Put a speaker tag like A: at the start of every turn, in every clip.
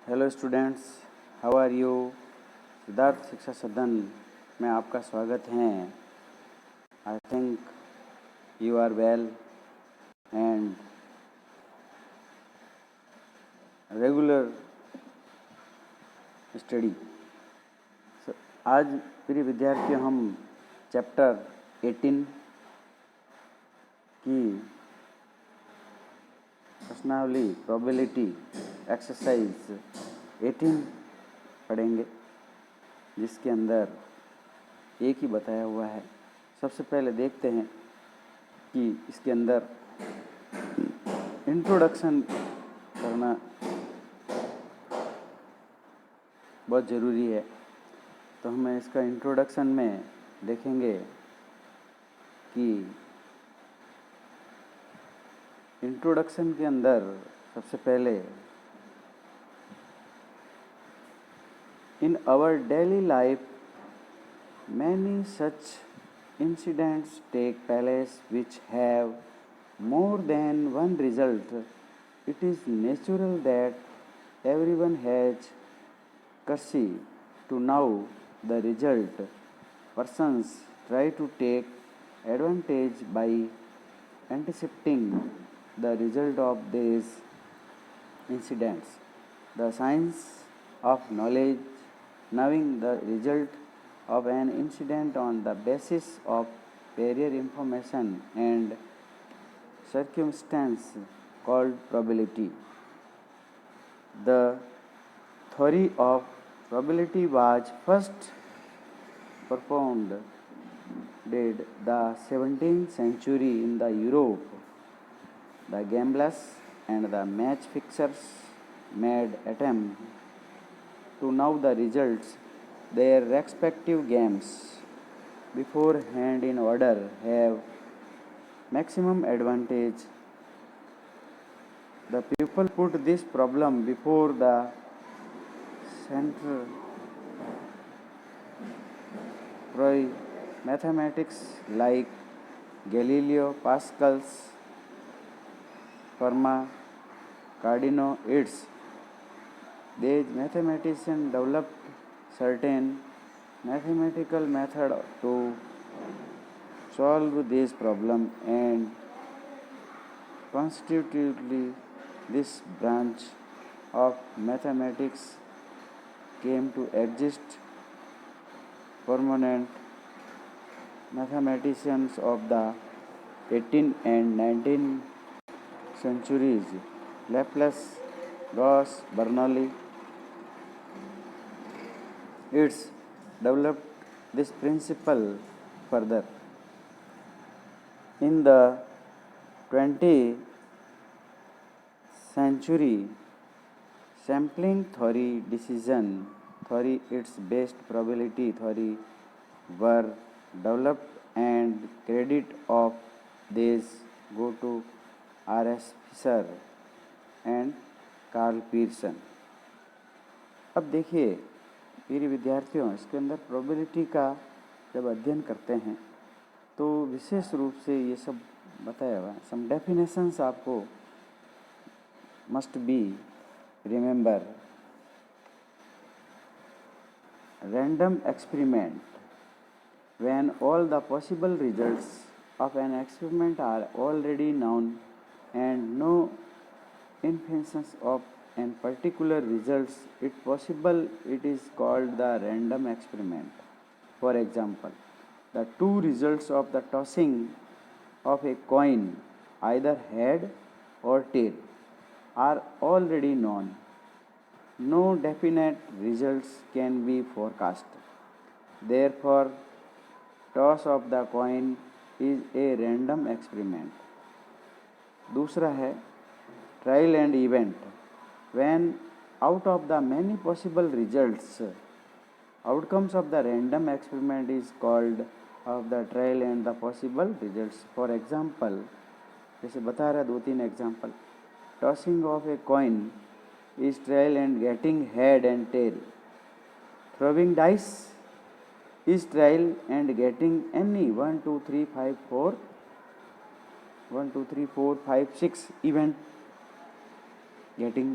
A: Hello students, how are you. Siddharth Shiksha Sadan में आपका स्वागत है। I think you are well and regular study. आज प्रिय विद्यार्थियों हम चैप्टर 18 की प्रश्नावली प्रोबेबिलिटी एक्सरसाइज 18 पढ़ेंगे, जिसके अंदर एक ही बताया हुआ है। सबसे पहले देखते हैं कि इसके अंदर इंट्रोडक्शन करना बहुत ज़रूरी है। तो हमें इसका इंट्रोडक्शन में देखेंगे कि इंट्रोडक्शन के अंदर सबसे पहले in our daily life many such incidents take place which have more than one result. It is natural that everyone has curiosity to know the result. Persons try to take advantage by anticipating the result of these incidents. The science of knowledge, knowing the result of an incident on the basis of prior information and circumstance called probability. The theory of probability was first propounded the 17th century in the Europe. The gamblers and the match fixers made attempt to know the results their respective games beforehand in order have maximum advantage. The people put this problem before the central pro mathematics like Galileo, Pascal's, Fermat, Cardinal, Itz. These mathematicians developed certain mathematical method to solve this problem, and constitutively this branch of mathematics came to exist. Permanent mathematicians of the 18th and 19th centuries, Laplace, Gauss, Bernoulli, Itz, developed this principle further. In the 20th century, sampling theory, decision theory, its based probability theory were developed, and credit of these go to R.S. Fisher and Karl Pearson. अब देखिए प्रिय विद्यार्थियों, इसके अंदर probability का जब अध्ययन करते हैं तो विशेष रूप से ये सब बताया हुआ है। सम डेफिनेशंस आपको must be remember. Random experiment, when all the possible results of an experiment are already known and no inference of an particular results it possible, it is called the random experiment. For example, the two results of the tossing of a coin, either head or tail, are already known. No definite results can be forecast. Therefore, toss of the coin is a random experiment. दूसरा है trial and event, when out of the many possible results outcomes of the random experiment is called of the trial and the possible results. For example, जैसे बता रहा 2-3 example. Tossing of a coin is trial and getting head and tail. Throwing dice is trial and getting any 1 2 3 5 4 1 2 3 4 5 6 event, getting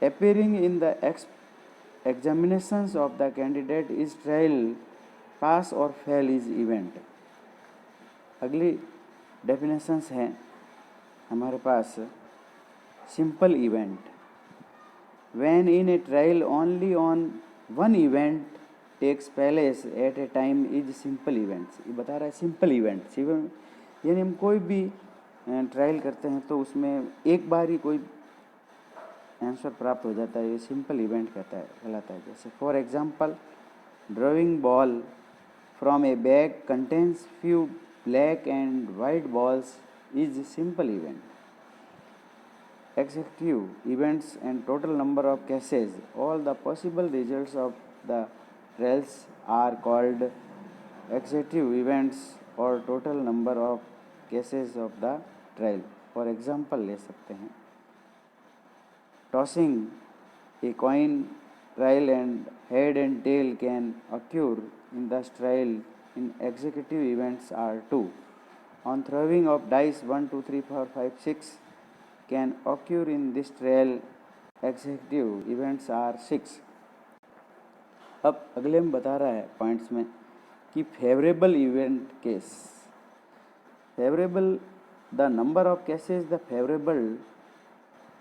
A: appearing in the examinations of the candidate is trial, pass or fail is event. अगली definitions हैं हमारे पास. Simple event, when in a trial only on one event takes place at a time is simple events. ये बता रहा है simple event, यानी हम कोई भी ट्रायल करते हैं तो उसमें एक बार ही कोई आंसर प्राप्त हो जाता है, ये सिंपल इवेंट कहलाता है. जैसे for example, drawing ball from A bag contains few black and white balls is simple event. Executive events and total number of cases, all the possible results of the trials are called executive events or total number of cases of the trial. For example ले सकते हैं, tossing a coin trial and head and tail can occur in the trial. In executive events are 2. On throwing of dice 1, 2, 3, 4, 5, 6 can occur in this trial. Executive events are 6. अब अगले में बता रहा है points में कि favourable event case. Favourable, the number of cases the favourable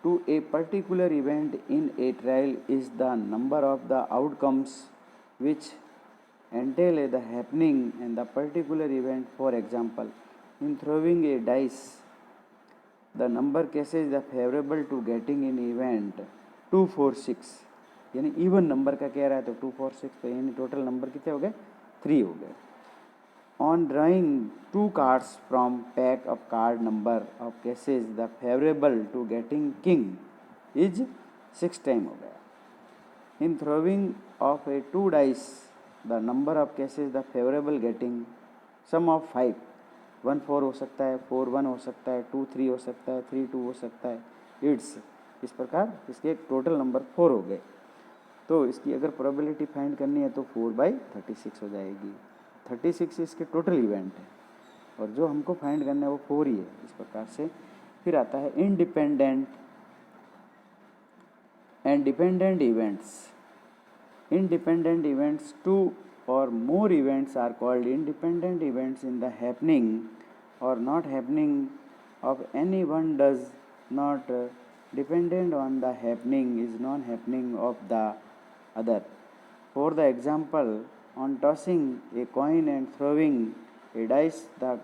A: to a particular event in a trial is the number of the outcomes which entail the happening and the particular event. For example, in throwing a dice, the number cases the favorable to getting an event 2, 4, 6, यानी even number का कह रहा है तो 2, 4, 6 पे यानी total number कितने हो गए, 3 हो गए. On drawing 2 cards from pack of card number of cases the favorable to getting king is 6 time हो गया. In throwing of a 2 dice the number of cases the favorable getting sum of 5, 1 4 हो सकता है, 4 1 हो सकता है, 2 3 हो सकता है, 3 2 हो सकता है, इट्स इस प्रकार इसके टोटल नंबर 4 हो गए. तो इसकी अगर प्रोबेबिलिटी फाइंड करनी है तो 4/36 हो जाएगी. 36 इसके टोटल इवेंट है और जो हमको फाइंड करना है वो 4 ही है. इस प्रकार से फिर आता है independent and dependent events. Independent events, 2 or more events are called independent events in the happening or not happening of any one does not dependent on the happening is non-happening of the other. For the example, on tossing a coin and throwing a dice, the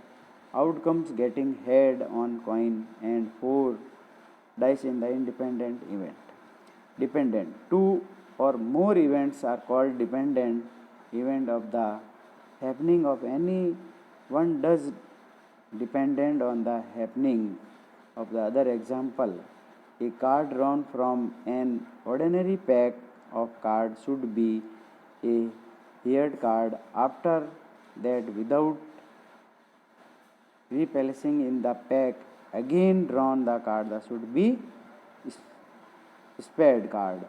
A: outcomes getting head on coin and 4 dice in the independent event. Dependent, 2 or more events are called dependent event of the happening of any one does dependent on the happening of the other. Example, a card drawn from an ordinary pack of cards should be a paired card. After that, without replacing in the pack again drawn the card that should be paired card.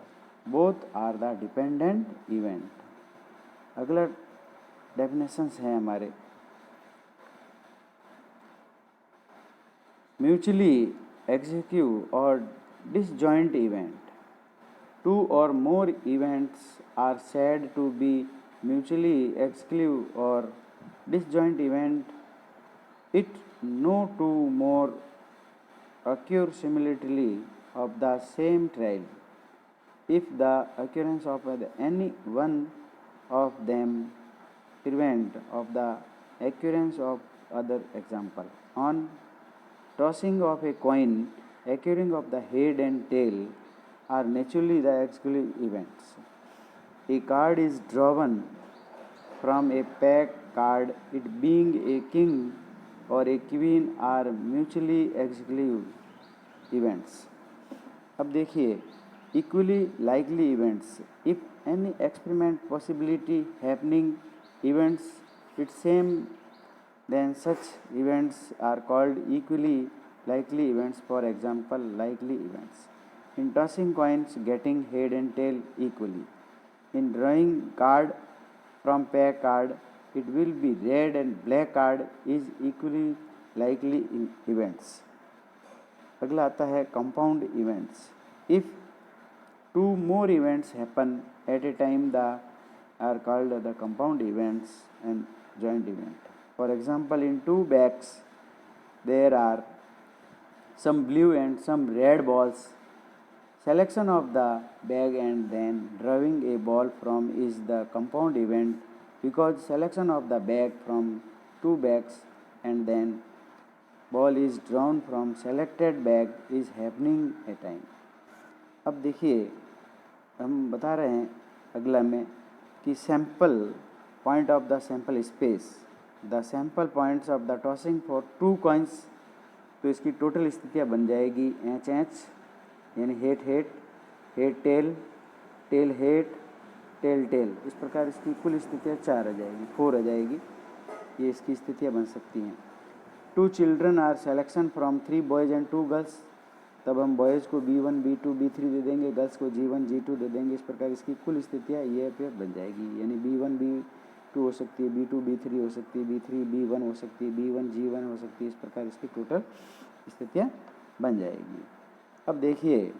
A: Both are the dependent event. अगला definitions हैं हमारे. Mutually exclusive और disjoint event. 2 or more events are said to be mutually exclusive or disjoint event. It no two more occur simultaneously of the same trial if the occurrence of any one of them prevent of the occurrence of other. Example, on tossing of a coin, occurring of the head and tail are naturally the exclusive events. A card is drawn from a pack card, it being a king or a queen are mutually exclusive events. अब देखिए, equally likely events. If any experiment possibility happening events its same, then such events are called equally likely events. For example, likely events. In tossing coins, getting head and tail equally. In drawing card from pack card, it will be red and black card is equally likely events. अगला आता है compound events. If two more events happen at a time are called the compound events and joint event. For example, in two bags there are some blue and some red balls. Selection of the bag and then drawing a ball from is the compound event because selection of the bag from two bags and then ball is drawn from selected bag is happening a time. अब देखिए हम बता रहे हैं अगला में कि sample point of the sample space the sample points of the tossing for two coins, तो इसकी टोटल स्थितियाँ बन जाएगी एच एच यानी head head, head tail, tail head, tail tail. इस प्रकार इसकी कुल स्थितियाँ 4 आ जाएगी, 4 आ जाएगी। ये इसकी स्थितियाँ बन सकती हैं। Two children are selection from 3 boys and 2 girls, तब हम बॉयज़ को B1 B2 B3 दे देंगे, गर्ल्स को G1 G2 दे देंगे। इस प्रकार इसकी कुल स्थितियाँ ये पे बन जाएगी, यानी B1 B2 हो सकती है, B2 B3 हो सकती है, B3 B1 हो सकती है, B1 G1 हो सकती है। इस प्रकार इसकी टोटल स्थितियाँ बन जाएगी। अब देखिए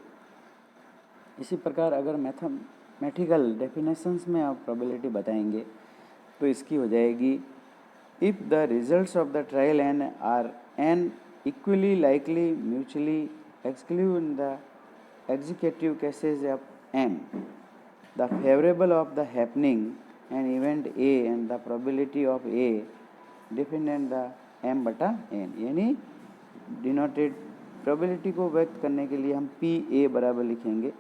A: इसी प्रकार अगर मैथमेटिकल डेफिनेशंस में आप प्रोबेबिलिटी बताएंगे तो इसकी हो जाएगी if the results of the trial N are N equally likely mutually exclude in the executive cases of M the favourable of the happening an event A and the probability of A dependent the M बटा N, यानी denoted probability को व्यक्त करने के लिए हम P A बराबर लिखेंगे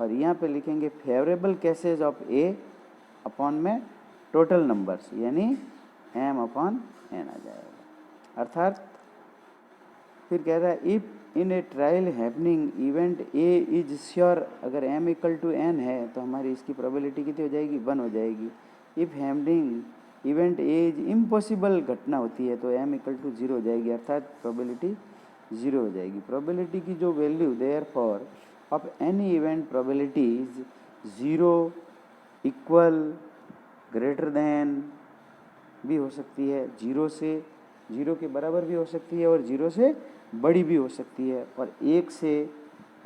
A: और यहाँ पे लिखेंगे favourable cases of A upon में टोटल नंबर्स, यानी एम अपॉन एन आ जाएगा। अर्थात फिर कह रहा है if in A trial happening event A is sure, अगर एम इक्वल टू एन है तो हमारी इसकी प्रोबेबिलिटी कितनी हो जाएगी, 1 हो जाएगी। If happening event A is impossible घटना होती है तो एम इक्वल टू 0 हो जाएगी, अर्थात प्रोबेबिलिटी 0 हो जाएगी। प्रोबेबिलिटी की जो value therefore of any event probability is 0, equal, greater than भी हो सकती है, 0 के बराबर भी हो सकती है और 0 से बड़ी भी हो सकती है और 1 से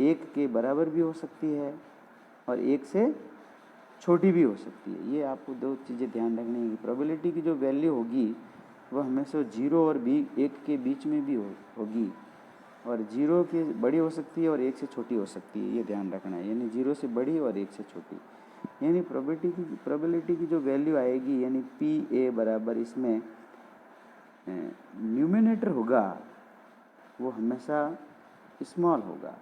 A: 1 के बराबर भी हो सकती है और 1 से छोटी भी हो सकती है। ये आपको 2 चीज़ें ध्यान रखनी है। प्रोबेबिलिटी की जो वैल्यू होगी वह हमेशा 0 और 1 के बीच में भी होगी और 0 की बड़ी हो सकती है और 1 से छोटी हो सकती है, ये ध्यान रखना है। यानी 0 से बड़ी और 1 से छोटी, यानी प्रोबेबिलिटी की जो वैल्यू आएगी यानी पी ए बराबर इसमें न्यूमिनेटर होगा वो हमेशा स्मॉल होगा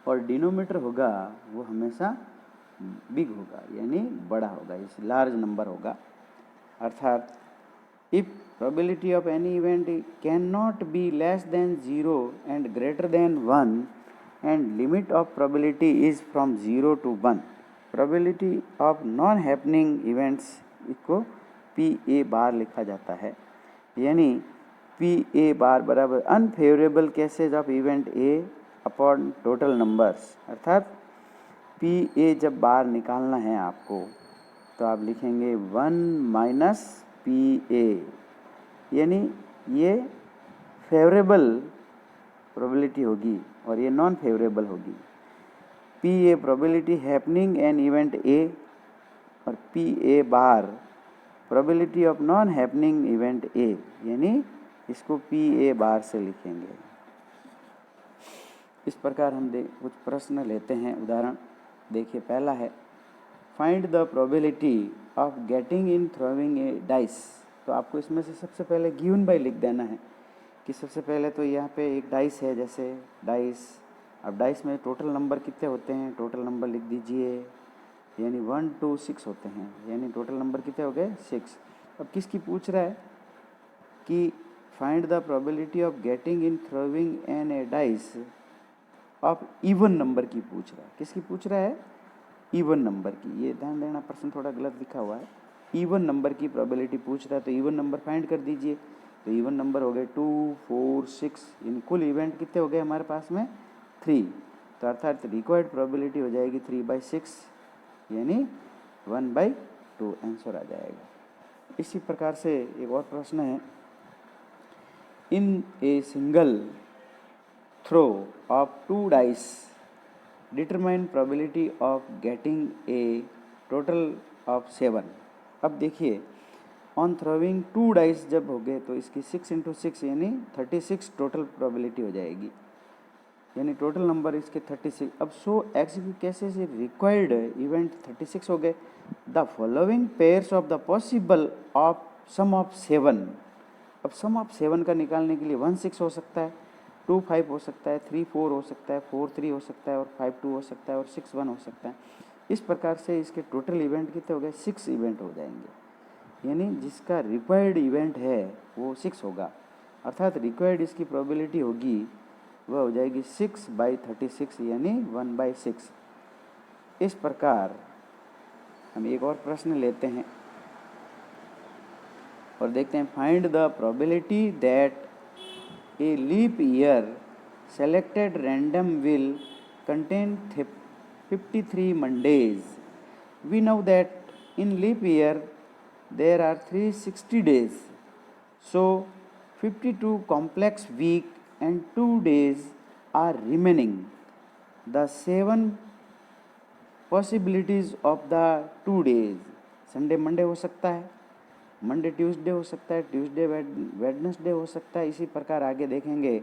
A: और डिनोमिनेटर होगा वो हमेशा बिग होगा, यानी बड़ा होगा, इस लार्ज नंबर होगा। अर्थात if probability of any event can not be less than 0 and greater than 1 and limit of probability is from 0 to 1, probability of non happening events इसको पी ए बार लिखा जाता है, यानी पी ए बार बराबर unfavourable cases of event A upon total numbers. अर्थात P A जब बार निकालना है आपको तो आप लिखेंगे 1 माइनस पी ए, यानी ये फेवरेबल प्रोबेबिलिटी होगी और ये नॉन फेवरेबल होगी। P A probability happening an event A और P A bar probability of non happening event A, यानी इसको पी ए बार से लिखेंगे। इस प्रकार हम कुछ प्रश्न लेते हैं। उदाहरण देखिए, पहला है find the probability of getting in throwing A dice. तो आपको इसमें से सबसे पहले गिवन बाय लिख देना है कि सबसे पहले तो यहाँ पे एक डाइस है, जैसे डाइस। अब डाइस में टोटल नंबर कितने होते हैं, टोटल नंबर लिख दीजिए, यानी 1 2 6 होते हैं, यानी टोटल नंबर कितने हो गए 6। अब किसकी पूछ रहा है कि find the probability of getting in throwing an a dice of even number की पूछ रहा है। किसकी पूछ रहा है, इवन नंबर की। ये ध्यान देना, प्रश्न थोड़ा गलत लिखा हुआ है। इवन नंबर की प्रोबेबिलिटी पूछ रहा है तो इवन नंबर फाइंड कर दीजिए। तो इवन नंबर हो गए 2 4 6, यानी कुल इवेंट कितने हो गए हमारे पास में 3। तो अर्थात रिक्वायर्ड प्रोबेबिलिटी हो जाएगी 3/6, यानी 1/2 आंसर आ जाएगा। इसी प्रकार से एक और प्रश्न है, in a single throw of 2 dice determine probability of getting a total of 7। अब देखिए ऑन थ्रोइंग 2 डाइस जब हो गए तो इसकी 6 इंटू 6 यानी 36 टोटल प्रोबेबिलिटी हो जाएगी, यानी टोटल नंबर इसके 36। अब सो एग्जीक्यूट कैसे से रिक्वायर्ड इवेंट 36 हो गए। The following pairs of the possible of sum of 7। अब सम ऑफ 7 का निकालने के लिए 1 6 हो सकता है, 2 5 हो सकता है, 3 4 हो सकता है, 4 3 हो सकता है और 5 2 हो सकता है और 6 1 हो सकता है। इस प्रकार से इसके टोटल इवेंट कितने हो गए, 6 इवेंट हो जाएंगे, यानी जिसका रिक्वायर्ड इवेंट है वो 6 होगा, अर्थात रिक्वायर्ड इसकी प्रोबेबिलिटी होगी वह हो जाएगी 6/36 यानी 1/6। इस प्रकार हम एक और प्रश्न लेते हैं और देखते हैं। Find the probability that a leap year selected random will contain 53 Mondays. We know that in leap year there are 360 days. So 52 complex week and 2 days are remaining. The 7 possibilities of the 2 days. Sunday Monday हो सकता है, Monday Tuesday हो सकता है, Tuesday Wednesday हो सकता है। इसी प्रकार आगे देखेंगे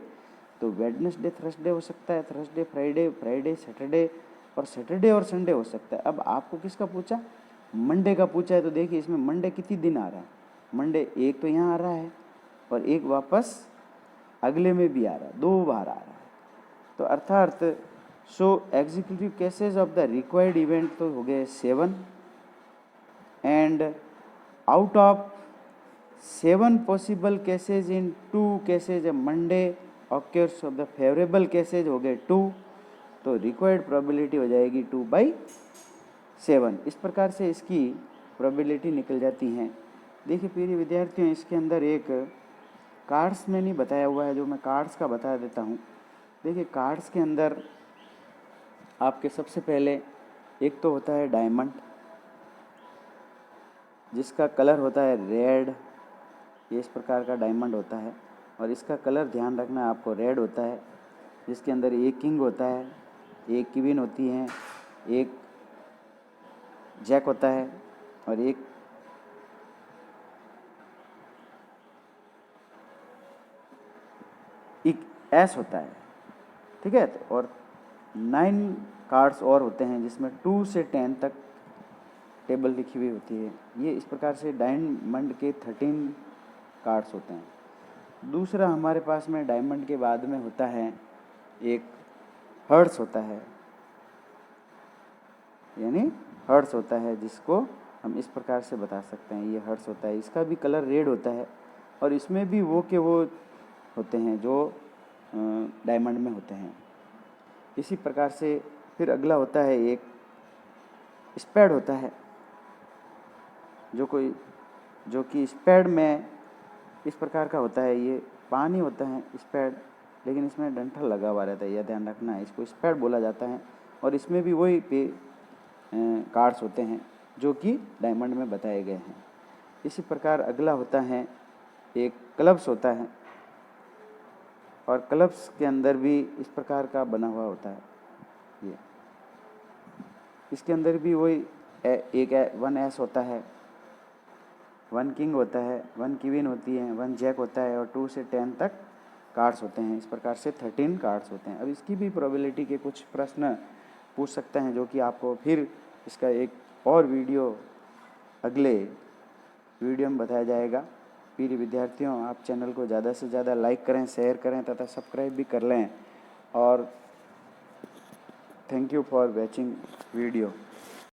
A: तो वेडनेसडे थर्सडे हो सकता है, थर्सडे फ्राइडे, फ्राइडे सैटरडे और सैटरडे और संडे हो सकता है। अब आपको किसका पूछा, मंडे का पूछा है, तो देखिए इसमें मंडे कितनी दिन आ रहा है, मंडे एक तो यहाँ आ रहा है और एक वापस अगले में भी आ रहा है, 2 बार आ रहा है। तो अर्थात so executive cases of the required event तो हो गए 7 and out of 7 possible cases in 2 cases Monday occurs of the favourable cases हो गए 2, तो रिक्वायर्ड प्रोबेबिलिटी हो जाएगी 2/7। इस प्रकार से इसकी प्रोबेबिलिटी निकल जाती हैं। देखिए प्रिय विद्यार्थियों, इसके अंदर एक कार्ड्स में नहीं बताया हुआ है, जो मैं कार्ड्स का बता देता हूँ। देखिए कार्ड्स के अंदर आपके सबसे पहले एक तो होता है डायमंड, जिसका कलर होता है रेड। ये इस प्रकार का डायमंड होता है और इसका कलर ध्यान रखना आपको रेड होता है, जिसके अंदर एक किंग होता है, एक क्वीन होती है, एक जैक होता है और एक एस होता है, ठीक है। और 9 कार्ड्स और होते हैं जिसमें 2 से 10 तक टेबल लिखी हुई होती है। ये इस प्रकार से डायमंड के 13 कार्ड्स होते हैं। दूसरा हमारे पास में डायमंड के बाद में होता है एक हर्ट्स होता है, यानी हर्ट्स होता है, जिसको हम इस प्रकार से बता सकते हैं, ये हर्ट्स होता है। इसका भी कलर रेड होता है और इसमें भी वो होते हैं जो डायमंड में होते हैं। इसी प्रकार से फिर अगला होता है एक स्पेड होता है, जो कि स्पेड में इस प्रकार का होता है। ये पानी होता है स्पेड, लेकिन इसमें डंठल लगा हुआ रहता है, यह ध्यान रखना है, इसको स्पेड बोला जाता है। और इसमें भी वही कार्ड्स होते हैं जो कि डायमंड में बताए गए हैं। इसी प्रकार अगला होता है एक क्लब्स होता है और क्लब्स के अंदर भी इस प्रकार का बना हुआ होता है। ये इसके अंदर भी वही एक 1 एस होता है, 1 किंग होता है, 1 क्वीन होती है, 1 जैक होता है और 2 से 10 तक कार्ड्स होते हैं। इस प्रकार से 13 कार्ड्स होते हैं। अब इसकी भी प्रोबेबिलिटी के कुछ प्रश्न पूछ सकते हैं, जो कि आपको फिर इसका एक और अगले वीडियो में बताया जाएगा। प्रिय विद्यार्थियों, आप चैनल को ज़्यादा से ज़्यादा लाइक करें, शेयर करें तथा सब्सक्राइब भी कर लें। और thank you for watching video.